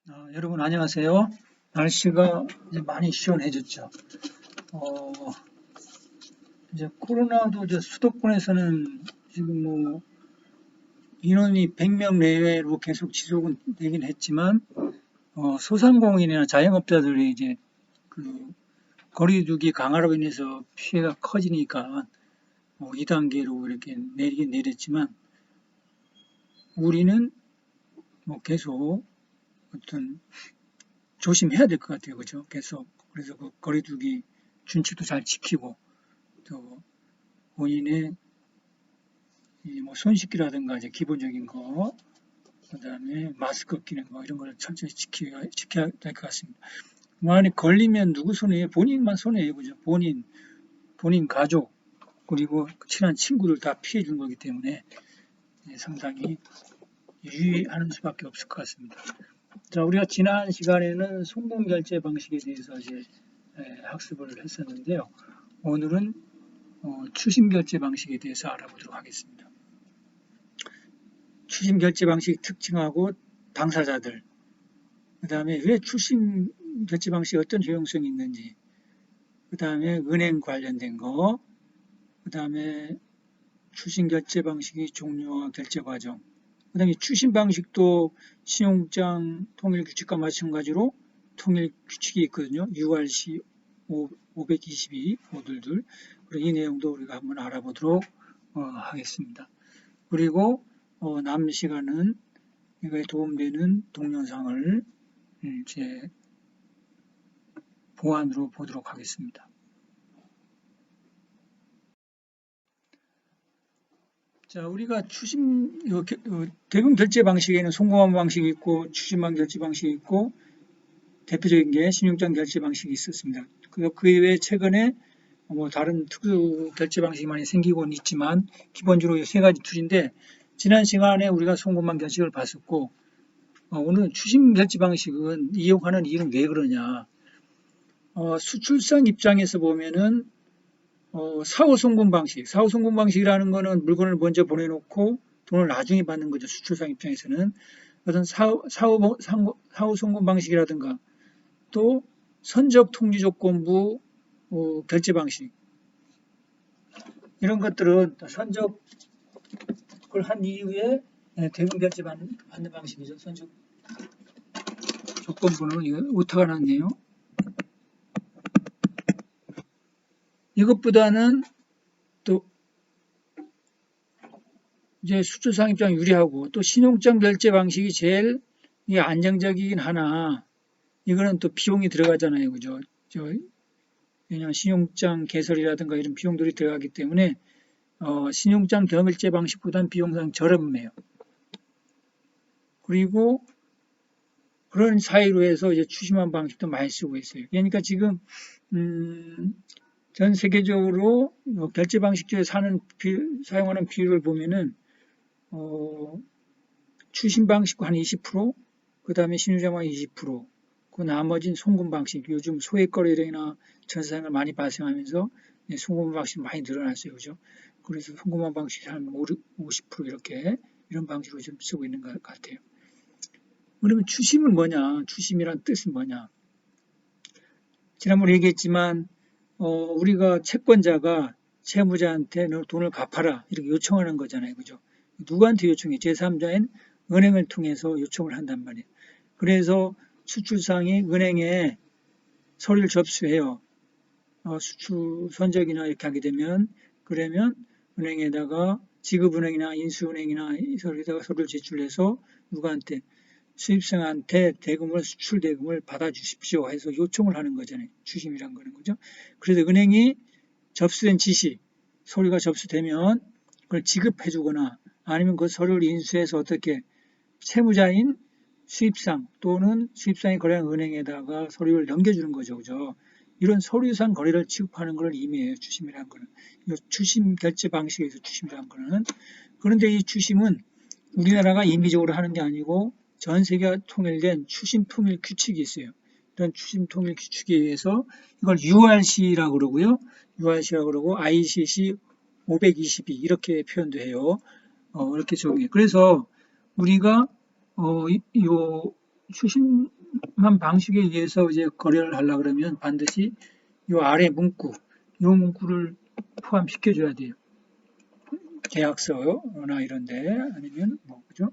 여러분 안녕하세요. 날씨가 이제 많이 시원해졌죠. 어, 이제 코로나도 이제 수도권에서는 지금 뭐 인원이 100명 내외로 계속 지속은 되긴 했지만 소상공인이나 자영업자들이 이제 그 거리두기 강화로 인해서 피해가 커지니까 2단계로 이렇게 내리긴 내렸지만 우리는 뭐 계속 어떤 조심해야 될 것 같아요. 그죠? 계속. 그래서 그 거리두기 준칙도 잘 지키고 또 본인의 뭐손 씻기라든가 이제 기본적인 거, 그 다음에 마스크 끼는 거 이런 걸 철저히 지켜야 될 것 같습니다. 만약에 걸리면 누구 손해예요? 본인만 손해예요. 그죠? 본인 가족, 그리고 친한 친구들 다 피해 준 거기 때문에 상당히 유의하는 수밖에 없을 것 같습니다. 자, 우리가 지난 시간에는 송금 결제 방식에 대해서 이제 학습을 했었는데요. 오늘은 추심 결제 방식에 대해서 알아보도록 하겠습니다. 추심 결제 방식 특징하고 당사자들, 그 다음에 왜 추심 결제 방식이 어떤 효용성이 있는지, 그 다음에 은행 관련된 거, 그 다음에 추심 결제 방식의 종류와 결제 과정, 그 다음에 추심 방식도 신용장 통일 규칙과 마찬가지로 통일 규칙이 있거든요. URC 522 522. 그리고 이 내용도 우리가 한번 알아보도록 하겠습니다. 그리고 남은 시간은 이거에 도움되는 동영상을 이제 보완으로 보도록 하겠습니다. 자, 우리가 대금 결제 방식에는 송금한 방식이 있고 추심한 결제 방식이 있고 대표적인 게 신용장 결제 방식이 있었습니다. 그 이외에 최근에 뭐 다른 특수 결제 방식이 많이 생기고는 있지만 기본적으로 이 세 가지 툴인데 지난 시간에 우리가 송금한 결제를 봤었고 오늘 추심 결제 방식은 이용하는 이유는 왜 그러냐? 수출상 입장에서 보면은 사후송금 방식이라는 거는 물건을 먼저 보내놓고 돈을 나중에 받는 거죠. 수출상 입장에서는 어떤 사후송금 방식이라든가 또 선적 통지 조건부 결제 방식 이런 것들은 선적을 한 이후에 대금 결제 받는 방식이죠. 선적 조건부는 이거 오타가 났네요. 이것보다는 또 이제 수출상 입장 유리하고 또 신용장 결제 방식이 제일 안정적이긴 하나 이거는 또 비용이 들어가잖아요. 그죠? 왜냐하면 신용장 개설이라든가 이런 비용들이 들어가기 때문에 신용장 결제 방식보다는 비용상 저렴해요. 그리고 그런 사이로 해서 이제 추심한 방식도 많이 쓰고 있어요. 그러니까 지금 전 세계적으로 결제 방식 중에 사용하는 비율을 보면은 추심 방식과 한 20%, 그 다음에 신용장만 20%, 그 나머지는 송금 방식. 요즘 소액거래량이나 전세상을 많이 발생하면서 송금 방식이 많이 늘어났어요, 그죠? 그래서 송금한 방식이 한 50% 이렇게 이런 방식으로 좀 쓰고 있는 것 같아요. 그러면 추심은 뭐냐? 추심이란 뜻은 뭐냐? 지난번에 얘기했지만 우리가 채권자가 채무자한테 너 돈을 갚아라 이렇게 요청하는 거잖아요, 그죠? 누구한테 요청해? 제3자인 은행을 통해서 요청을 한단 말이에요. 그래서 수출상이 은행에 서류를 접수해요. 수출 선적이나 이렇게 하게 되면 그러면 은행에다가 지급은행이나 인수은행이나 서류에다가 서류를 제출해서 누구한테 수입상한테 대금을 수출 대금을 받아주십시오 해서 요청을 하는 거잖아요. 추심이란 거는 거죠. 그래서 은행이 접수된 지시 서류가 접수되면 그걸 지급해주거나 아니면 그 서류를 인수해서 어떻게 채무자인 수입상 또는 수입상이 거래한 은행에다가 서류를 넘겨주는 거죠. 그죠? 이런 서류상 거래를 취급하는 걸 의미해요. 추심이라는 거는. 추심 결제 방식에서 추심이라는 거는. 그런데 이 추심은 우리나라가 임의적으로 하는 게 아니고 전 세계가 통일된 추심 통일 규칙이 있어요. 이런 추심 통일 규칙에 의해서 이걸 URC라고 그러고요. URC라고 그러고 ICC 522 이렇게 표현도 해요. 이렇게 적용해요. 그래서 우리가 요 추심한 방식에 의해서 이제 거래를 하려 그러면 반드시 이 아래 문구, 이 문구를 포함시켜줘야 돼요. 계약서나 이런데 아니면 뭐 그죠?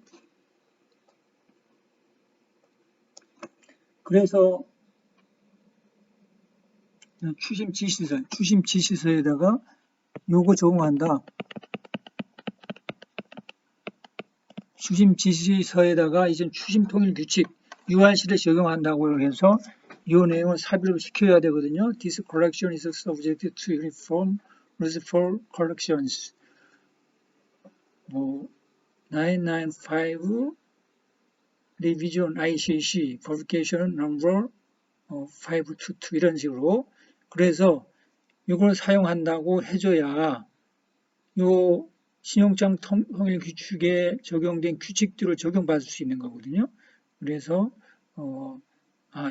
그래서 추심 지시서에다가 요거 적용한다. 추심 지시서에다가 이제 추심 통일 규칙 URC를 적용한다고 해서 이 내용을 삽입을 시켜야 되거든요. This collection is subject to uniform rules for collections. 뭐 995 revision ICC publication number 522 이런 식으로 그래서 이걸 사용한다고 해줘야 요 신용장 통일 규칙에 적용된 규칙들을 적용받을 수 있는 거거든요. 그래서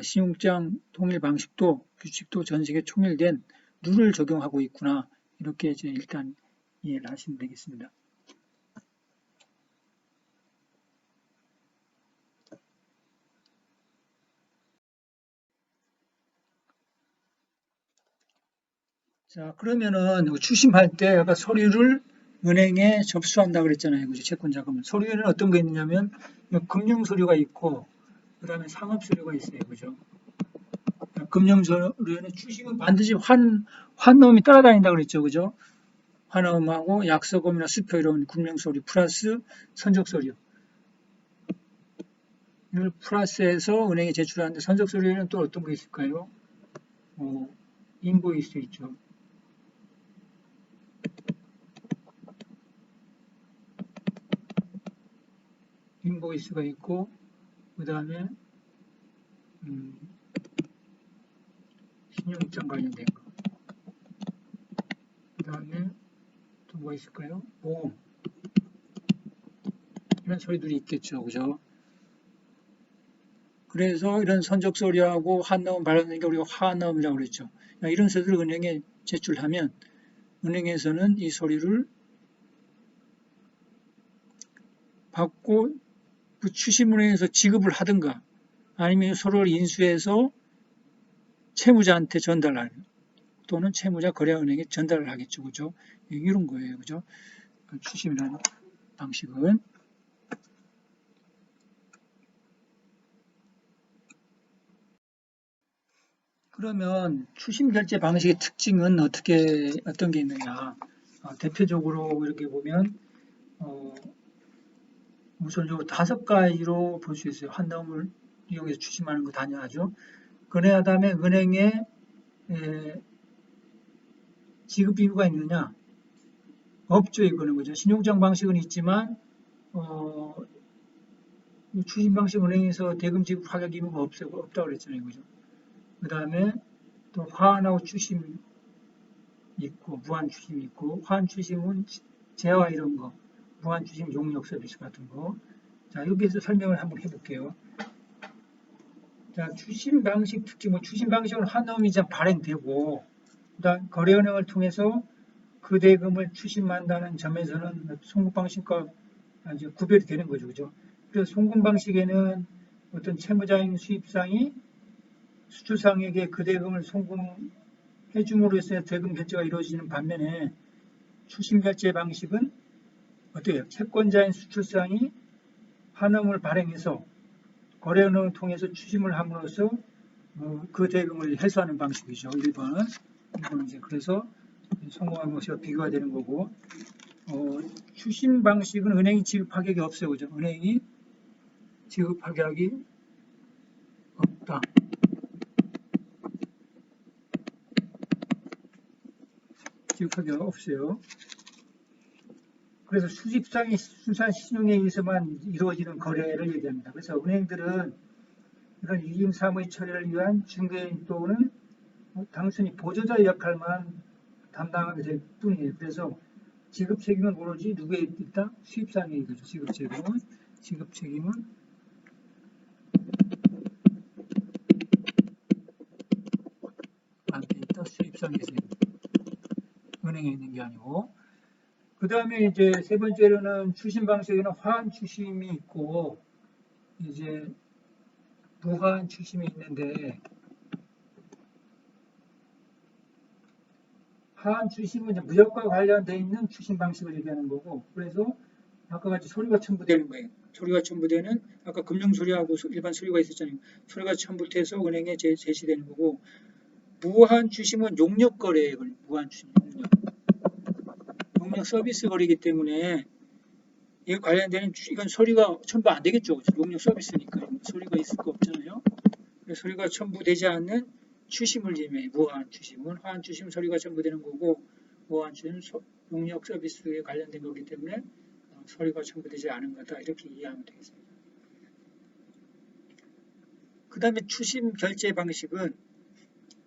신용장 통일 방식도 규칙도 전 세계 통일된 룰을 적용하고 있구나. 이렇게 이제 일단 이해를 하시면 되겠습니다. 자, 그러면은 추심할 때 아까 서류를 은행에 접수한다 그랬잖아요. 그죠? 채권 자금을. 서류에는 어떤 게 있느냐면 금융 서류가 있고 그다음에 상업 서류가 있어요. 그죠? 금융 서류에는 추심은 반드시 환음이 따라다닌다 그랬죠. 그죠? 환음하고 약서금이나 수표 이런 금융 서류 플러스 선적 서류. 이걸 플러스해서 은행에 제출하는데 선적 서류에는 또 어떤 게 있을까요? 인보이스 있죠. 인보이스가 있고 그 다음에 신용장 관련된 거. 그 다음에 또 뭐 있을까요? 보험. 이런 소리들이 있겠죠. 그죠? 그래서 이런 선적 서류하고 환넣음 발행하는 게 우리가 환넣음이라고 그랬죠. 이런 서류를 은행에 제출하면 은행에서는 이 서류를 받고 그 추심은행에서 지급을 하든가 아니면 서류를 인수해서 채무자한테 전달하는 또는 채무자 거래은행에 전달을 하겠죠. 그죠? 이런 거예요. 그죠? 추심이라는 방식은. 그러면 추심 결제 방식의 특징은 어떤 게 있느냐? 대표적으로 이렇게 보면 우선적으로 5가지로 볼 수 있어요. 환덤을 이용해서 추심하는 거 당연하죠. 그래야 다음에 은행에 지급 이유가 있느냐? 없죠. 이거는 그죠. 신용장 방식은 있지만 추심 방식 은행에서 대금 지급 하격 의무가 없다고 그랬잖아요. 그죠. 그 다음에 또 화환하고 추심 있고 무한 추심 있고 화환 추심은 재화 이런 거 무한 추심 용역 서비스 같은 거. 자, 여기에서 설명을 한번 해볼게요. 자, 추심 방식 특징, 추심 방식은 환음이 발행되고, 그다음 거래은행을 통해서 그 대금을 추심한다는 점에서는 송금 방식과 이제 구별이 되는 거죠, 그죠? 그래서 송금 방식에는 어떤 채무자인 수입상이 수출상에게 그 대금을 송금해 줌으로써 대금 결제가 이루어지는 반면에 추심 결제 방식은 어때요? 채권자인 수출상이 환음을 발행해서 거래은행을 통해서 추심을 함으로써 그 대금을 해소하는 방식이죠. 1번은 이제 그래서 성공한 것과 비교가 되는 거고 추심 방식은 은행이 지급하격이 없어요. 그죠? 은행이 지급하격이 없다. 지급하격이 없어요. 그래서 수집상의 순수한 신용에 의해서만 이루어지는 거래를 얘기합니다. 그래서 은행들은 이런 위임사무의 처리를 위한 중개인 또는 단순히 보조자의 역할만 담당하게 될 뿐이에요. 그래서 지급 책임은 오로지 누구에 있다? 수입상에 있죠. 지급 책임은 나한테 있다. 수입상에서 은행에 있는 게 아니고. 그 다음에 이제 세 번째로는 추심 방식에는 화환 추심이 있고 이제 무한 추심이 있는데 하한 추심은 이제 무역과 관련되어 있는 추심 방식을 얘기하는 거고, 그래서 아까 같이 서류가 첨부되는 거예요. 서류가 첨부되는, 아까 금융서류하고 일반 서류가 있었잖아요. 서류가 첨부돼서 은행에 제시되는 거고, 무한 추심은 용역 거래예요. 무한 추심, 용역 서비스 거래이기 때문에 이에 관련되는 이건 서류가 첨부 안 되겠죠. 용역 서비스니까 서류가 있을 거 없잖아요. 서류가 첨부되지 않는 추심을 의미해요. 무한 추심은 화한 추심 서류가 첨부되는 거고, 무한 추심은 용역 서비스에 관련된 거기 때문에 서류가 첨부되지 않은 거다 이렇게 이해하면 되겠습니다. 그 다음에 추심 결제 방식은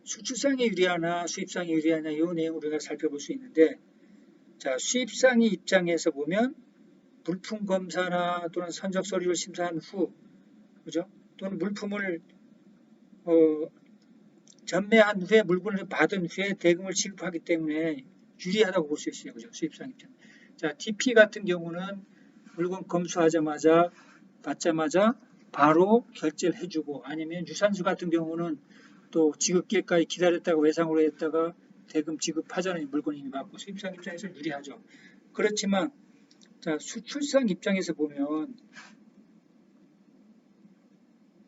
수출상이 유리하나 수입상이 유리하냐 이 내용을 우리가 살펴볼 수 있는데, 자, 수입상의 입장에서 보면 물품 검사나 또는 선적 서류를 심사한 후, 그죠? 또는 물품을 전매한 후에 물건을 받은 후에 대금을 지급하기 때문에 유리하다고 볼 수 있어요. 그죠? 수입상 입장. 자, DP 같은 경우는 물건 검수하자마자 받자마자 바로 결제를 해주고, 아니면 유산수 같은 경우는 또 지급기일까지 기다렸다가 외상으로 했다가 대금 지급하자는 물건이 이미 받고 수입상 입장에서 유리하죠. 그렇지만 자, 수출상 입장에서 보면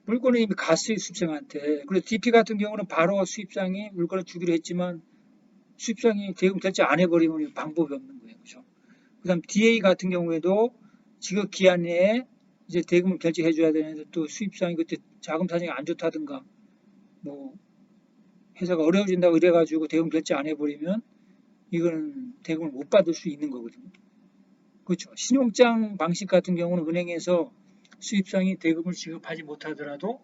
물건은 이미 갔어요, 수입상한테. 그래서 DP 같은 경우는 바로 수입상이 물건을 주기로 했지만 수입상이 대금 결제 안 해버리면 방법이 없는 거예요. 그죠? 그 다음 DA 같은 경우에도 지급 기한 내에 이제 대금을 결제해줘야 되는데 또 수입상이 그때 자금 사정이 안 좋다든가 뭐 회사가 어려워진다고 이래가지고 대금 결제 안 해버리면 이거는 대금을 못 받을 수 있는 거거든요. 그렇죠. 신용장 방식 같은 경우는 은행에서 수입상이 대금을 지급하지 못하더라도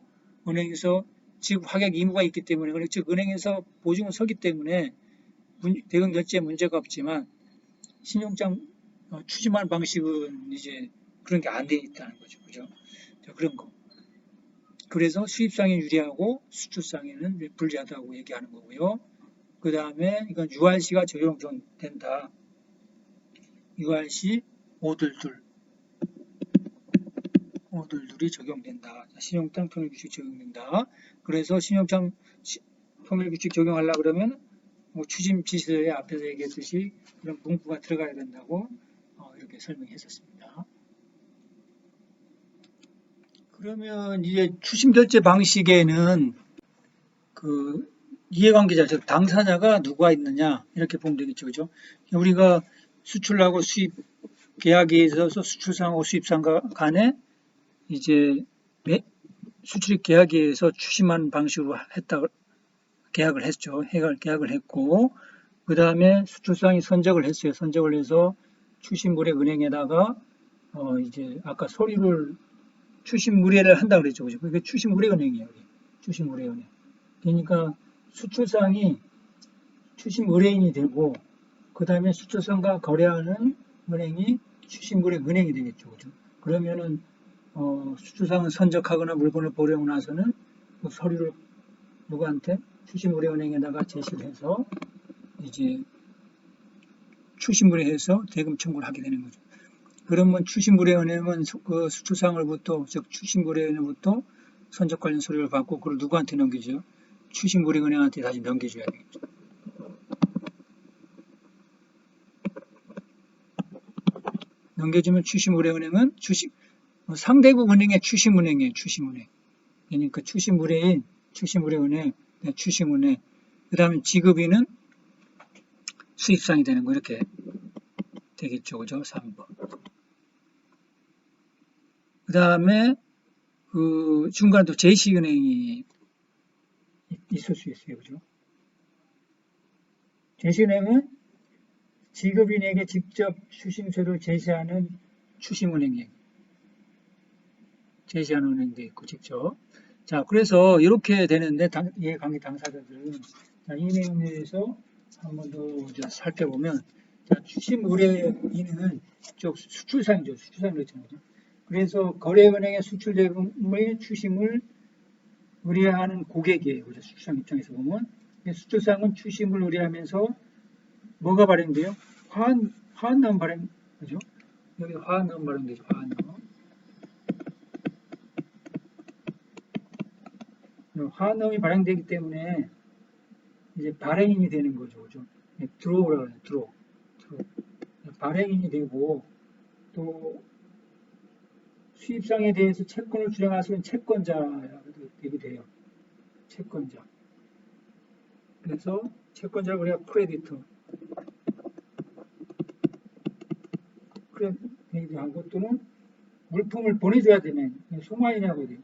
은행에서 지급 확약 의무가 있기 때문에, 즉 은행에서 보증을 서기 때문에 대금 결제에 문제가 없지만 신용장 추심하는 방식은 이제 그런 게 안 돼 있다는 거죠. 그죠? 자, 그런 거. 그래서 수입상에 유리하고 수출상에는 불리하다고 얘기하는 거고요. 그 다음에 이건 URC가 적용된다. URC 5둘둘. 5둘둘이 적용된다. 신용장 통일규칙 적용된다. 그래서 신용장 통일규칙 적용하려고 그러면 뭐 추심 지시서에 앞에서 얘기했듯이 이런 문구가 들어가야 된다고 이렇게 설명했었습니다. 그러면 이제 추심 결제 방식에는 그 이해관계자, 즉 당사자가 누가 있느냐 이렇게 보면 되겠죠, 그죠? 우리가 수출하고 수입 계약에 있어서 수출상하고 수입상 간에 이제 수출 계약에 의해서 추심하는 방식으로 계약을 했죠. 계약을 했고, 그 다음에 수출상이 선적을 했어요. 선적을 해서 추심물의 은행에다가 이제 아까 서류를 추심물회를 한다 그랬죠. 그죠? 그게 추심물회 은행이에요. 추심물회 은행. 그러니까 수출상이 추심의뢰인이 되고, 그 다음에 수출상과 거래하는 은행이 추심물의 은행이 되겠죠. 그죠? 그러면은 수출상은 선적하거나 물건을 보내고 나서는 그 서류를 누구한테 추심의뢰은행에다가 제시를 해서 이제 추심의뢰해서 대금 청구를 하게 되는 거죠. 그러면 추심의뢰은행은 그 수출상으로부터, 즉 추심의뢰은행부터 선적 관련 서류를 받고 그걸 누구한테 넘기죠? 추심의뢰은행한테 다시 넘겨줘야 되겠죠. 넘겨주면 추심의뢰은행은 상대국 은행의 추심은행이에요. 추심은행. 그러니까 추심의뢰인, 추심의뢰은행, 추심은행. 그 다음에 지급인은 수입상이 되는 거 이렇게 되겠죠. 그죠? 3번. 그 다음에 그 중간에 또 제시은행이 있을 수 있어요. 그죠? 제시은행은 지급인에게 직접 추심서를 제시하는 추심은행이에요. 제시하는 은행도 있고 직접. 자, 그래서 이렇게 되는데 이해관계 당사자들은 자, 이 내용에 대해서 한 번 더 살펴보면 자, 추심 의뢰인은 쪽 수출상이죠. 수출상 그랬잖아요. 그래서 거래은행의 수출 대금의 추심을 의뢰하는 고객이에요. 그죠? 수출상 입장에서 보면 수출상은 추심을 의뢰하면서 뭐가 발행돼요? 화환나무 발행, 그죠? 여기 화환나무 발행되죠. 화환나무. 화환음이 발행되기 때문에 이제 발행인이 되는 거죠. 그죠? 드로우라고 해요. 드로우. 발행인이 되고 또 수입상에 대해서 채권을 주장할 수 있는 채권자가 되게 돼요. 채권자. 그래서 채권자를 우리가 크레디터. 크레디트 하고 또는 물품을 보내줘야 되면 송화인이라고 돼요.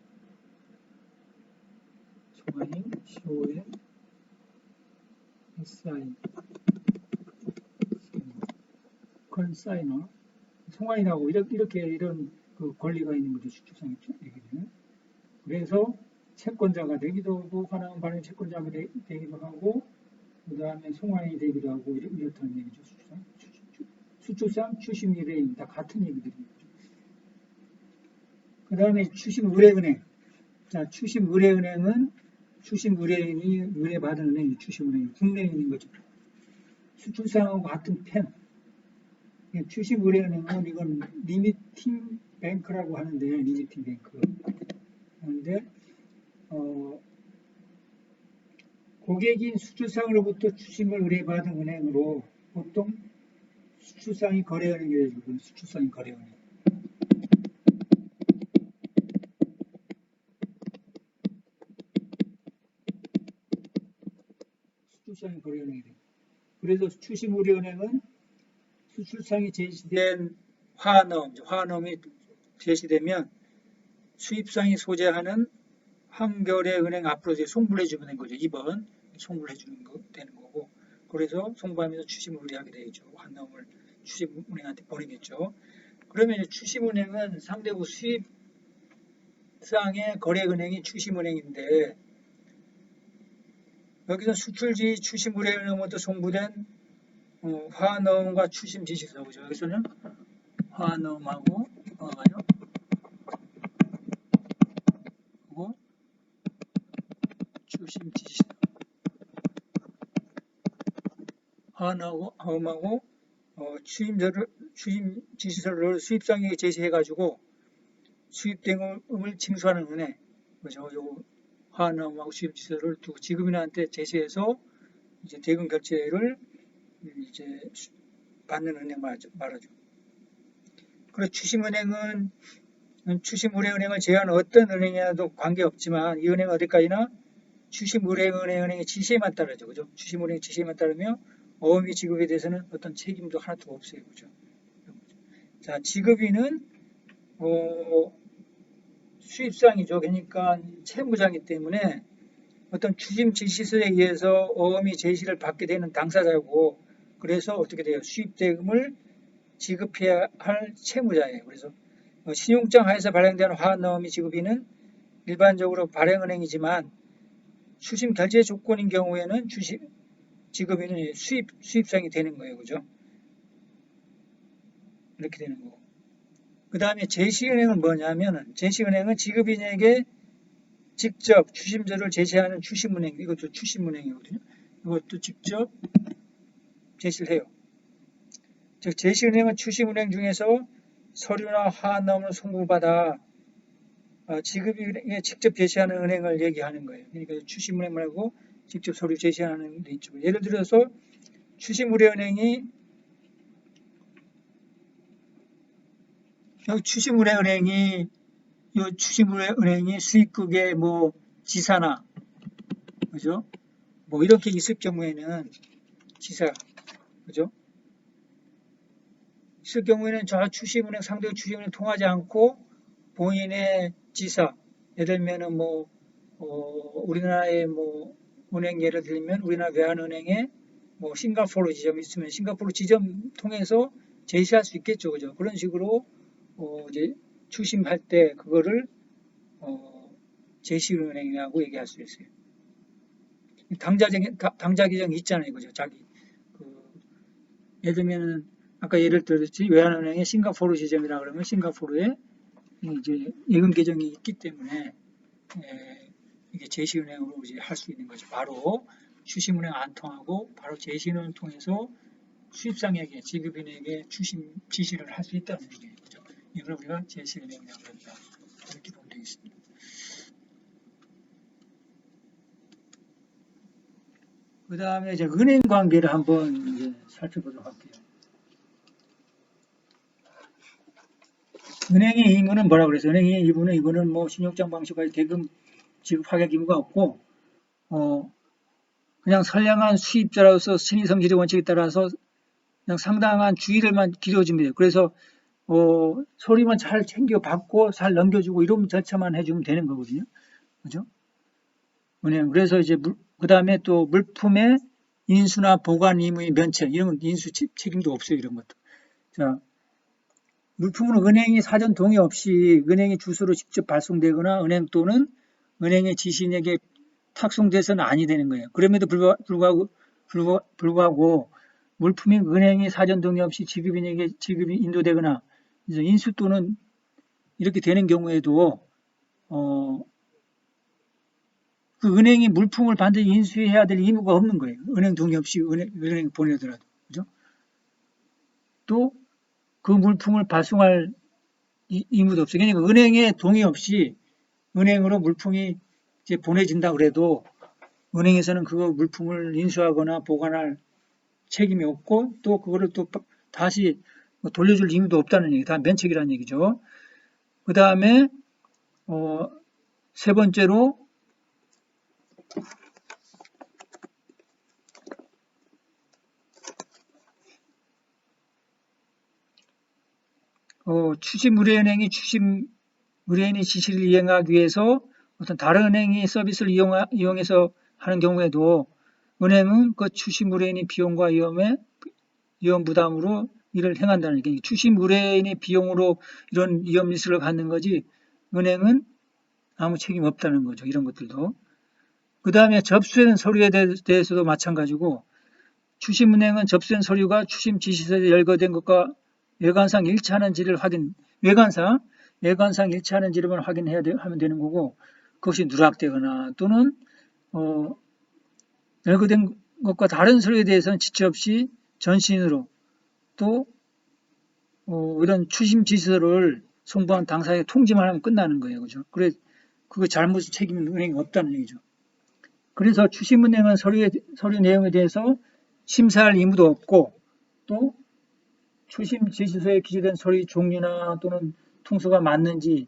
송화인, CON, SI, 컨사이너, 송화인하고 이렇게 이런 그 권리가 있는 거죠. 수출상에 되기는. 그래서 채권자가 되기도 하고 화나무 발행 채권자가 되기도 하고 그 다음에 송화인이 되기도 하고 이렇다는 얘기죠. 수출상 추심 의뢰인 다 같은 얘기들입니다. 그 다음에 추심 의뢰은행. 자, 추심 의뢰은행은 추심 의뢰인이 의뢰받은 은행이 추심 은행이 국내에 있는 거죠. 수출상하고 같은 펜. 추심 의뢰은행은 이건 리미팅 뱅크라고 하는데 리미팅 뱅크. 그런데 고객인 수출상으로부터 추심을 의뢰받은 은행으로 보통 수출상이 거래은행이 되죠. 수출상이 거래은행. 수출상이 거래은행이 돼요. 그래서 추심의뢰은행은 수출상이 제시된 화환음이 제시되면 수입상이 소재하는 한겨레 은행 앞으로 이제 송부를 해주면 되는 거죠. 2번 송부를 해주는 거 되는 거고, 그래서 송부하면서 추심을 의뢰하게 되죠. 화환음을 추심은행한테 보내겠죠. 그러면 이제 추심은행은 상대부 수입상의 거래은행이 추심은행인데, 여기서 수출지 추심의뢰은행부터 송부된 화환음과 추심지시서, 그죠? 여기서는 화환음하고 그리고 추심지시서. 화환음하고 추심지시서를 수입상에게 제시해가지고 수입대금을 징수하는 은행, 그죠? 요 화환음하고 수입지시서를 두고 지급인한테 제시해서 이제 대금 결제를 이제 받는 은행 말하죠. 그리고 추심은행은 추심의뢰은행을 제외한 어떤 은행이라도 관계없지만 이 은행은 어디까지나 추심의뢰은행의 지시에만 따르죠. 그죠? 추심의뢰의 지시에만 따르며 어음이 지급에 대해서는 어떤 책임도 하나도 없어요. 그죠? 자, 지급인은 수입상이죠. 그러니까 채무자이기 때문에 어떤 추심 지시서에 의해서 어음이 제시를 받게 되는 당사자고, 그래서 어떻게 돼요? 수입대금을 지급해야 할 채무자예요. 그래서 신용장 하에서 발행되는 화환어음이 지급인은 일반적으로 발행은행이지만 추심 결제 조건인 경우에는 지급인은 수입상이 되는 거예요. 그죠? 이렇게 되는 거고. 그 다음에 제시은행은 뭐냐면은, 제시은행은 지급인에게 직접 추심조를 제시하는 추심은행, 이것도 추심은행이거든요. 이것도 직접 제시를 해요. 즉 제시은행은 추심은행 중에서 서류나 화환음을 송부받아 지급인에게 직접 제시하는 은행을 얘기하는 거예요. 그러니까 추심은행 말고 직접 서류 제시하는 데 있죠. 예를 들어서 추심의뢰은행이 추심의뢰은행이 수입국의 뭐 지사나, 그죠? 뭐 이렇게 있을 경우에는 지사, 그죠? 있을 경우에는 저 추심은행 상대 추심은행 통하지 않고 본인의 지사, 예를 들면은 뭐 우리나라의 뭐 은행 예를 들면 우리나라 외환은행에 뭐 싱가포르 지점이 있으면 싱가포르 지점 통해서 제시할 수 있겠죠, 그죠? 그런 식으로 이제 추심할 때 그거를 제시은행이라고 얘기할 수 있어요. 당자 계정이 있잖아요, 그죠? 자기 예를 들면은 아까 예를 들었지 외환은행의 싱가포르 지점이라 그러면 싱가포르에 이제 예금 계정이 있기 때문에 이게 제시은행으로 이제 할 수 있는 거죠. 바로 추심은행 안 통하고 바로 제시은행을 통해서 수입상에게 지급인에게 추심 지시를 할 수 있다는 얘기예요. 그죠? 이걸 우리가 제시은행이라고 한다. 이렇게 보면 되겠습니다. 그 다음에 이제 은행 관계를 한번 이제 살펴보도록 할게요. 은행의 의무는 뭐라고 그랬어요? 은행의 의무는 이거는 뭐 신용장 방식과 대금 지급 확약 의무가 없고, 그냥 선량한 수입자로서 신의 성질의 원칙에 따라서 그냥 상당한 주의를만 기울여주면 돼요. 그래서 서류만 잘 챙겨받고 잘 넘겨주고 이런 절차만 해주면 되는 거거든요. 그죠? 은행. 그래서 이제 그 다음에 또 물품의 인수나 보관 의무의 면책, 이런 건 인수 책임도 없어요. 이런 것도. 자, 물품은 은행이 사전 동의 없이 은행의 주소로 직접 발송되거나 은행 또는 은행의 지시인에게 탁송돼서는 아니 되는 거예요. 그럼에도 불구하고 물품이 은행이 사전 동의 없이 지급인에게 지급이 인도되거나 인수 또는 이렇게 되는 경우에도 그 은행이 물품을 반드시 인수해야 될 의무가 없는 거예요. 은행 동의 없이 은행 보내더라도. 그죠? 또 그 물품을 발송할 의무도 없어요. 그러니까 은행에 동의 없이 은행으로 물품이 이제 보내진다 그래도 은행에서는 그거 물품을 인수하거나 보관할 책임이 없고 또 그거를 또 다시 돌려줄 의무도 없다는 얘기, 다 면책이라는 얘기죠. 그 다음에 세 번째로 추심의뢰은행이 의뢰인의 지시를 이행하기 위해서 어떤 다른 은행의 서비스를 이용해서 하는 경우에도 은행은 그 추심 의뢰인의 비용과 위험 부담으로 일을 행한다는 얘기예요. 추심 의뢰인의 비용으로 이런 위험 리스크를 갖는 거지 은행은 아무 책임 없다는 거죠. 이런 것들도. 그 다음에 접수된 서류에 대해서도 마찬가지고 추심은행은 접수된 서류가 추심 지시서에 열거된 것과 외관상 일치하는지를 외관상 일치하는지를 하면 되는 거고 그것이 누락되거나 또는 열거된 것과 다른 서류에 대해서는 지체 없이 전신으로 또 이런 추심 지시서를 송부한 당사자에 통지만 하면 끝나는 거예요. 그죠? 그래 그거 잘못 책임은 은행이 없다는 얘기죠. 그래서 추심은행은 서류 내용에 대해서 심사할 의무도 없고 또 추심 지시서에 기재된 서류 종류나 또는 통수가 맞는지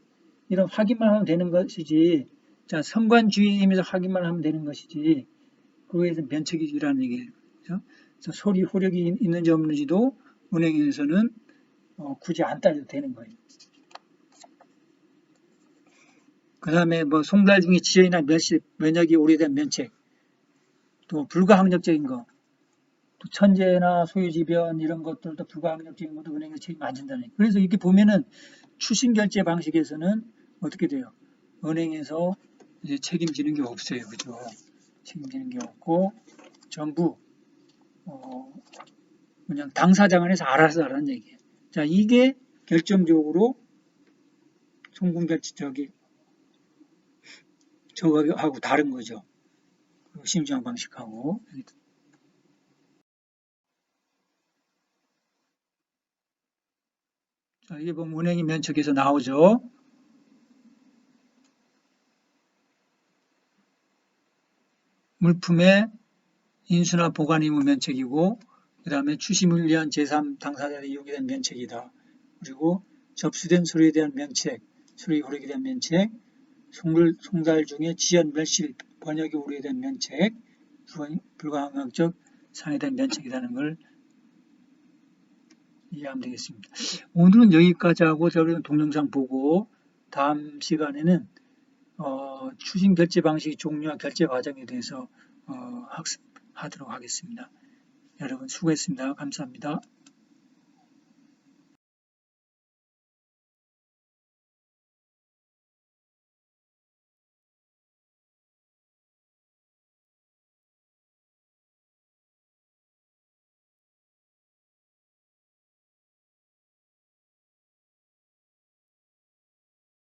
이런 확인만 하면 되는 것이지 자 선관주의 의미에서 확인만 하면 되는 것이지 그거에 대해서 면책이라는 얘기예요. 그래서 서류 효력이 있는지 없는지도 은행에서는 굳이 안 따져도 되는 거예요. 그 다음에 뭐 송달 중에 지연이나 면역이 오래된 면책, 또 불가항력적인 거, 또 천재나 소유지변 이런 것들도 불가항력적인 것도 은행에서 책임 안 진다는 얘기예요. 그래서 이렇게 보면은 추심결제 방식에서는 어떻게 돼요? 은행에서 이제 책임지는 게 없어요. 그죠? 책임지는 게 없고 전부 그냥 당사자 간에서 알아서 하라는 얘기예요. 자, 이게 결정적으로 송금결제 저거하고 다른 거죠. 심정 방식하고. 자, 이게 보면 은행이 면책에서 나오죠. 물품의 인수나 보관 의무 면책이고 그 다음에 추심을 위한 제3 당사자의 이용에 대한 면책이다. 그리고 접수된 서류에 대한 면책, 서류 효력에 대한 면책, 송달 중에 지연, 멸실, 번역의 오류에 대한 면책, 불가항력적 상해에 대한 면책이라는 걸 이해하면 되겠습니다. 오늘은 여기까지 하고 저희는 동영상 보고 다음 시간에는 추심 결제 방식 종류와 결제 과정에 대해서 학습하도록 하겠습니다. 여러분 수고했습니다. 감사합니다.